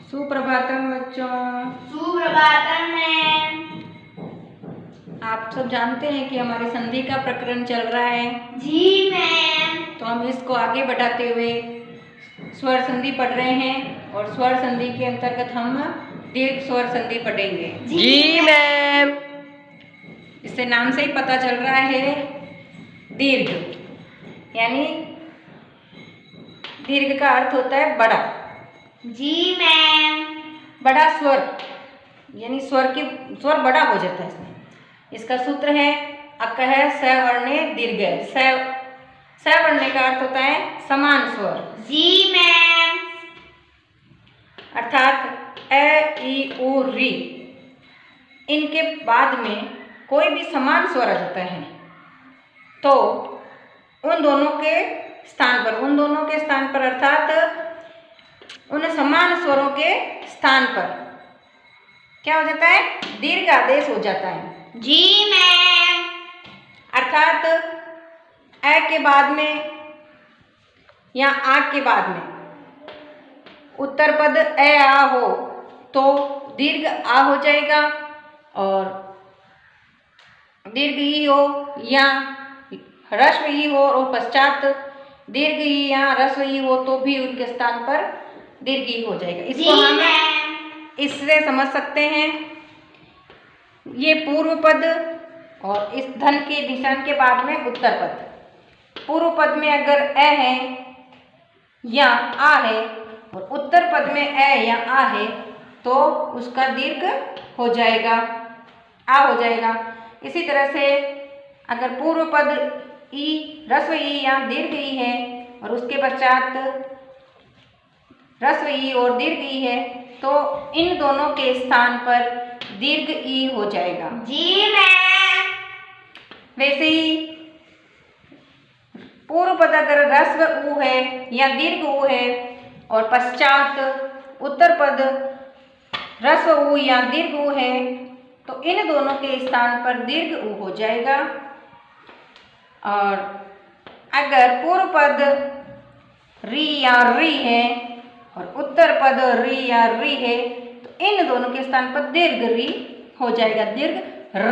सुप्रभातम बच्चों। सुप्रभातम मैम। आप सब जानते हैं कि हमारे संधि का प्रकरण चल रहा है। जी मैम। तो हम इसको आगे बढ़ाते हुए स्वर संधि पढ़ रहे हैं और स्वर संधि के अंतर्गत हम दीर्घ स्वर संधि पढ़ेंगे। जी मैम। इससे नाम से ही पता चल रहा है दीर्घ, यानी दीर्घ का अर्थ होता है बड़ा। जी मैम। बड़ा स्वर यानी स्वर बड़ा हो जाता है इसमें। इसका सूत्र है अकह सवर्णे दीर्घ। सवर्णे का अर्थ होता है समान स्वर। जी मैम। अर्थात ए ई उ री, इनके बाद में कोई भी समान स्वर आ जाता है तो उन दोनों के स्थान पर अर्थात उन समान स्वरों के स्थान पर क्या हो जाता है? दीर्घ आदेश हो जाता है। जी मैम। अर्थात ए के बाद में या आ के बाद में उत्तर पद ए आ हो तो दीर्घ आ हो जाएगा, और दीर्घ ई हो या ह्रस्व ई हो और पश्चात दीर्घ ई या ह्रस्व ई हो तो भी उनके स्थान पर दीर्घ ई हो जाएगा। इसको हम इससे समझ सकते हैं, ये पूर्व पद और इस धन के निशान के बाद में उत्तर पद। पूर्व पद में अगर ए है या आ है और उत्तर पद में ए या आ है तो उसका दीर्घ हो जाएगा, आ हो जाएगा। इसी तरह से अगर पूर्व पद ई ह्रस्व ई या दीर्घ ई है और उसके पश्चात ह्रस्व ई और दीर्घ ई है तो इन दोनों के स्थान पर दीर्घ ई हो जाएगा। जी मैम। वैसे ही पूर्व पद अगर ह्रस्व ऊ है या दीर्घ ऊ है और पश्चात उत्तर पद ह्रस्व ऊ या दीर्घ ऊ है तो इन दोनों के स्थान पर दीर्घ ऊ हो जाएगा। और अगर पूर्व पद री या री है और उत्तर पद री या री है तो इन दोनों के स्थान पर दीर्घ री हो जाएगा, दीर्घ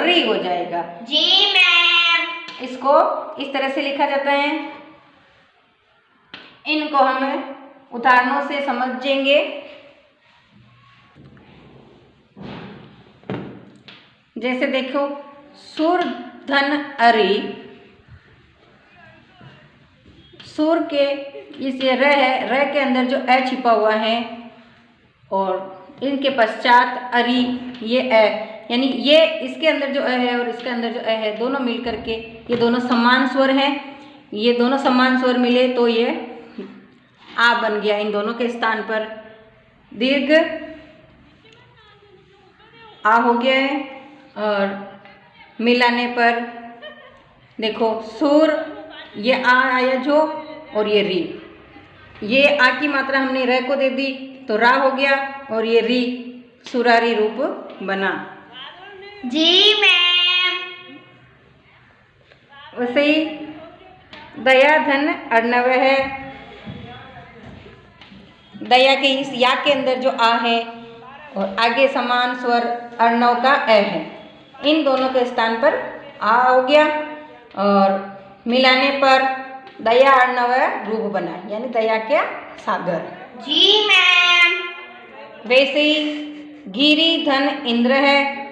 री हो जाएगा। जी मैम। इसको इस तरह से लिखा जाता है। इनको हम उदाहरणों से समझेंगे। जैसे देखो, सुर धन अरि, सुर के इस र है, र के अंदर जो ए छिपा हुआ है और इनके पश्चात अरि ये ए, यानी ये इसके अंदर जो ए है और इसके अंदर जो ए है दोनों मिल करके ये दोनों समान स्वर हैं। ये दोनों समान स्वर मिले तो ये आ बन गया। इन दोनों के स्थान पर दीर्घ आ हो गया है। और मिलाने पर देखो, सुर ये आ आया जो और ये री, ये आ की मात्रा हमने र को दे दी तो रा हो गया और ये री सुरारी रूप बना। जी मैम। वैसे ही दया धन अर्णव है। दया के इस या के अंदर जो आ है और आगे समान स्वर अर्णव का ए है, इन दोनों के स्थान पर आ हो गया और मिलाने पर दया अर्णव रूप बना, यानी दया के सागर। जी मैम। वैसे ही गिरी धन इंद्र है।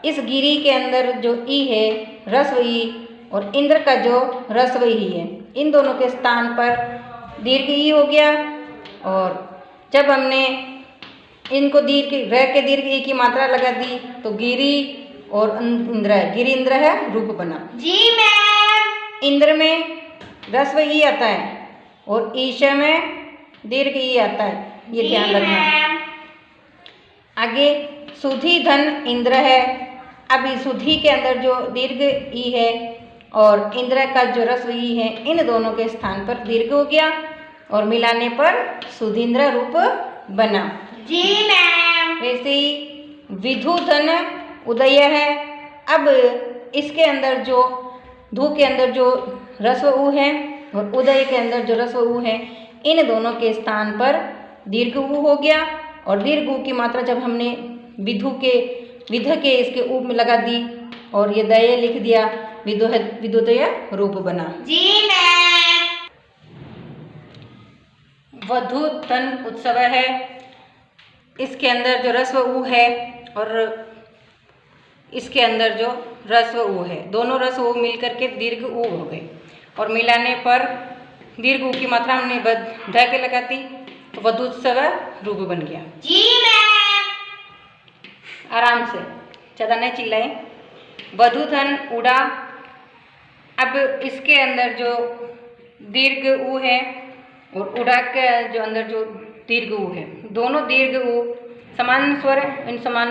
इस गिरी के अंदर जो ई है ह्रस्व ई और इंद्र का जो ह्रस्व ई है, इन दोनों के स्थान पर दीर्घ ई हो गया। और जब हमने इनको दीर्घ र के दीर्घ ई की मात्रा लगा दी तो गिरी और इंद्र है, गिरी इंद्र है रूप बना। जी मैम। इंद्र में ह्रस्व ई आता है और ईश में दीर्घ ई आता है, ये ध्यान रखना। आगे सुधी धन इंद्र है। अभी सुधी के अंदर जो दीर्घ ई है और इंद्र का जो ह्रस्व ई है, इन दोनों के स्थान पर दीर्घ हो गया और मिलाने पर सुधींद्र रूप बना। जी मैम। वैसे ही विधु धन उदय है। अब इसके अंदर जो धू के अंदर जो ह्रस्व ऊ है और उदय के अंदर जो ह्रस्व ऊ है, इन दोनों के स्थान पर दीर्घ ऊ हो गया और दीर्घ ऊ की मात्रा जब हमने विध के इसके ऊ में लगा दी और ये दय लिख दिया, विदुदय रूप बना। जी मैम। वधू धन उत्सव है, इसके अंदर जो रस्व ऊ है और इसके अंदर जो रस्व ऊ है, दोनों रस्व ऊ मिल करके दीर्घ ऊ हो गए और मिलाने पर दीर्घ ऊ की मात्रा हमने ध के लगाती तो वधूत्सव रूप बन गया। जी मैम। आराम से, ज़्यादा नहीं चिल्लाए। वधू धन उड़ा, अब इसके अंदर जो दीर्घ ऊ है और उड़ा के जो अंदर जो दीर्घ ऊ है, दोनों दीर्घ ऊ समान स्वर इन समान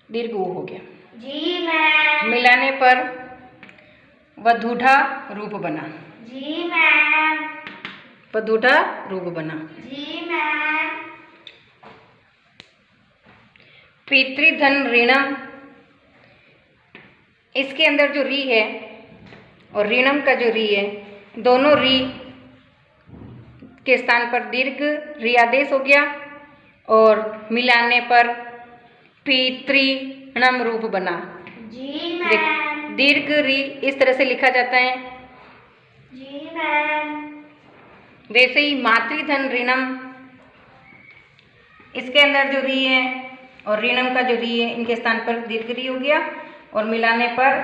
दीर्घ ऊ हो गया। जी मैम। मिलाने पर वधूढ़ा रूप बना। जी मैम। वधूढ़ा रूप बना। जी मैम। पितृधन ऋणम, इसके अंदर जो री है और ऋणम का जो री है, दोनों री के स्थान पर दीर्घ री आदेश हो गया और मिलाने पर पितृणम रूप बना। जी मैम। दीर्घ री इस तरह से लिखा जाता है। जी मैम। वैसे ही मातृधन ऋणम, इसके अंदर जो री है और ऋणम का जो री है, इनके स्थान पर दीर्घ री हो गया और मिलाने पर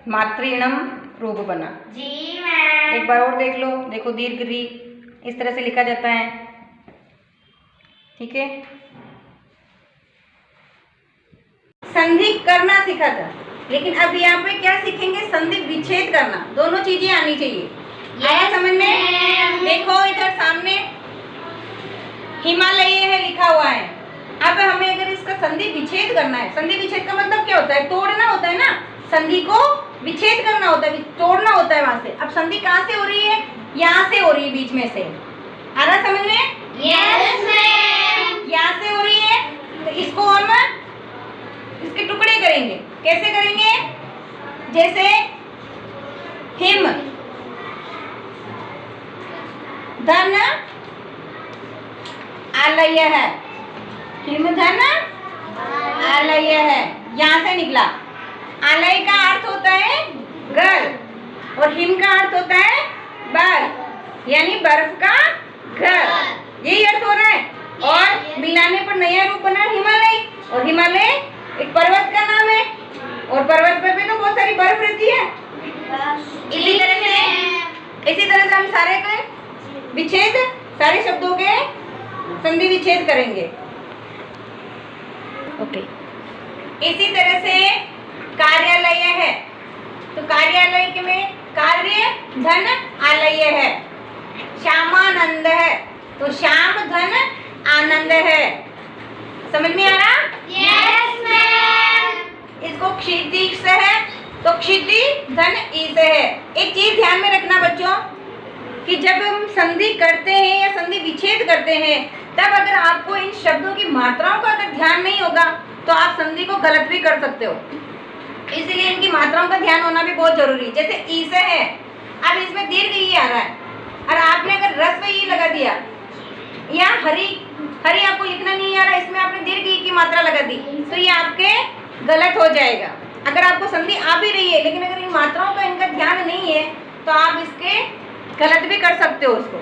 मातृणम रूप बना। जी मैम। एक बार और देख लो, देखो दीर्घ री इस तरह से लिखा जाता है, ठीक है। संधि करना सीखा था, लेकिन अब यहाँ पे क्या सीखेंगे? संधि विच्छेद करना। दोनों चीजें आनी चाहिए। आया समझ में? देखो इधर सामने हिमालय है लिखा हुआ है। अब हमें अगर इसका संधि विच्छेद करना है, संधि विच्छेद का मतलब क्या होता है? तोड़ना होता है ना, संधि को विच्छेद करना होता है, तोड़ना होता है वहां से। अब संधि कहाँ से हो रही है? यहाँ से हो रही है, बीच में से। आ रहा समझ में? Yes ma'am. यहाँ से हो रही है, तो इसको हम इसके टुकड़े करेंगे। कैसे करेंगे? जैसे हिम धन आलय है, हिम धन आलय है, यहाँ से निकला। आलय का अर्थ होता है घर और हिम का अर्थ होता है बर्फ, यानी बर्फ का घर, यही अर्थ हो रहा है। और मिलाने पर नया रूप बना हिमालय, और हिमालय एक पर्वत का नाम है और पर्वत पर भी तो बहुत सारी बर्फ रहती है। इसी तरह से हम सारे के विच्छेद, सारे शब्दों के संधि विच्छेद करेंगे। ओके। इसी तरह से कार्यालय है, तो कार्यालय के में कार्य धन आलय है। श्यामानंद है, तो श्याम धन आनंद है। समझ में आ रहा? Yes ma'am. इसको क्षितिज से है, तो क्षिति धन ई से है। एक चीज ध्यान में रखना बच्चों कि जब हम संधि करते हैं या संधि विच्छेद करते हैं, तब अगर आपको इन शब्दों की मात्राओं का अगर ध्यान नहीं होगा तो आप संधि को गलत भी कर सकते हो। इसलिए इनकी मात्राओं का ध्यान होना भी बहुत जरूरी है। जैसे ई से है, अब इसमें दीर्घ ई आ रहा है और आपने अगर रस्व ई लगा दिया, या हरी आपको लिखना नहीं आ रहा, इसमें आपने दीर्घ ई की मात्रा लगा दी, तो ये आपके गलत हो जाएगा। अगर आपको संधि आ भी रही है, लेकिन अगर इन मात्राओं का इनका ध्यान नहीं है तो आप इसके गलत भी कर सकते हो उसको,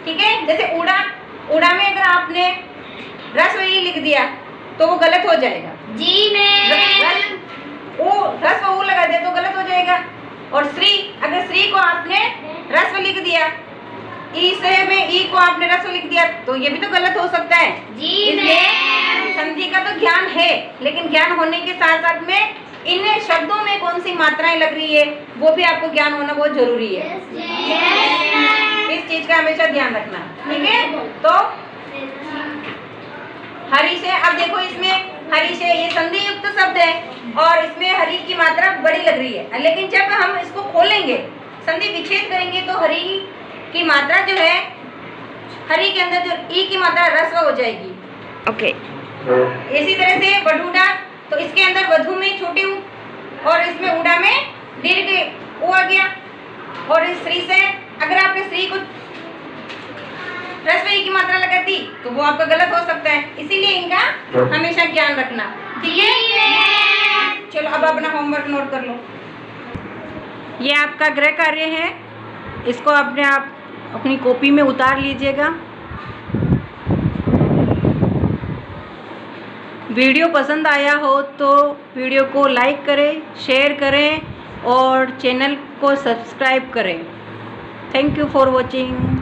ठीक है। जैसे उड़ा में अगर आपने रस्व ई लिख दिया तो वो गलत हो जाएगा। जी मैम। रस्व ऊ लगा दिया तो गलत हो जाएगा। और श्री, अगर श्री को आपने रस्व लिख दिया, ई से में ई को आपने रस्व लिख दिया, तो ये भी तो गलत हो सकता है। जी मैम। संधि का तो ज्ञान है, लेकिन ज्ञान होने के साथ साथ में इन शब्दों में कौन सी मात्राएं लग रही है वो भी आपको ज्ञान होना बहुत जरूरी है। इस चीज का हमेशा ध्यान रखना, ठीक है। तो हरी से, अब देखो इसमें हरी से ये संधि युक्त शब्द है और इसमें हरी की मात्रा बड़ी लग रही है, लेकिन जब हम इसको खोलेंगे, संधि विच्छेद करेंगे, तो हरी की मात्रा जो है, हरी के अंदर जो ई की मात्रा रस्व हो जाएगी। ओके। इसी तरह से वधूढ़ा, तो इसके अंदर वधु में छोटी ऊ और इसमें उड़ा में दीर्घ ऊ आ गया। और इस श्री से अगर आपने श्री को रस्व ई की मात्रा लगा दी तो वो आपका गलत हो सकता है, इसीलिए इनका हमेशा ज्ञान रखना। जी मैम। चलो अब अपना होमवर्क नोट कर लो। ये आपका गृह कार्य है, इसको आप अपनी कॉपी में उतार लीजिएगा। वीडियो पसंद आया हो तो वीडियो को लाइक करें, शेयर करें और चैनल को सब्सक्राइब करें। Thank you for watching.